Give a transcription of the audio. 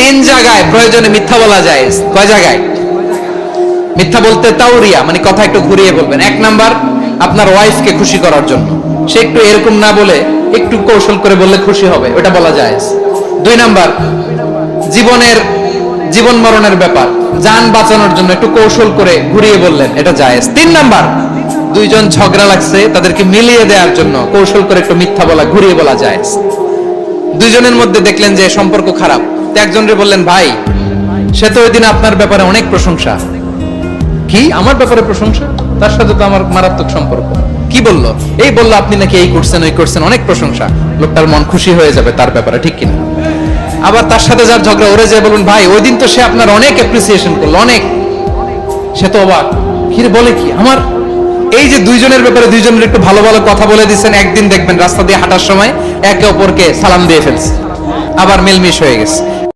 তিন জায়গায় প্রয়োজনে মিথ্যা বলা যায়। কয় জায়গায় মিথ্যা বলতে? তাওরিয়া মানে কথা একটু ঘুরিয়ে বলবেন। এক নাম্বার, আপনার ওয়াইফকে খুশি করার জন্য, সে একটু এরকম না বলে একটু কৌশল করে বললে খুশি হবে, ওটা বলা যায়। দুই নাম্বার, জীবন মরণের ব্যাপার, জান বাঁচানোর জন্য একটু কৌশল করে ঘুরিয়ে বললেন, এটা জায়েজ। তিন নাম্বার, দুইজন ঝগড়া লাগছে, তাদেরকে মিলিয়ে দেওয়ার জন্য কৌশল করে একটু মিথ্যা বলা, ঘুরিয়ে বলা জায়েজ। দুইজনের মধ্যে দেখলেন যে সম্পর্ক খারাপ, তো একজনকে বললেন, ভাই সে তো ওই দিন আপনার ব্যাপারে অনেক প্রশংসা। কি আমার ব্যাপারে প্রশংসা? তার সাথে তো আমার মারাত্মক সম্পর্ক। কি বললো? এই বললো আপনি নাকি এই করছেন ওই করছেন, অনেক প্রশংসা। লোকটার মন খুশি হয়ে যাবে তার ব্যাপারে, ঠিক কিনা? আবার তার সাথে যার ঝগড়া, ওরে যে বলুন, ভাই ওই দিন তো সে আপনার অনেক অ্যাপ্রিসিয়েশন করলো, অনেক। সে তো অবাক, কি রে বলে কি আমার? এই যে দুইজনের ব্যাপারে দুইজনের একটু ভালো ভালো কথা বলে দিচ্ছেন, একদিন দেখবেন রাস্তা দিয়ে হাঁটার সময় একে অপরকে সালাম দিয়ে ফেলছে, আবার মিলমিশ হয়ে গেছে।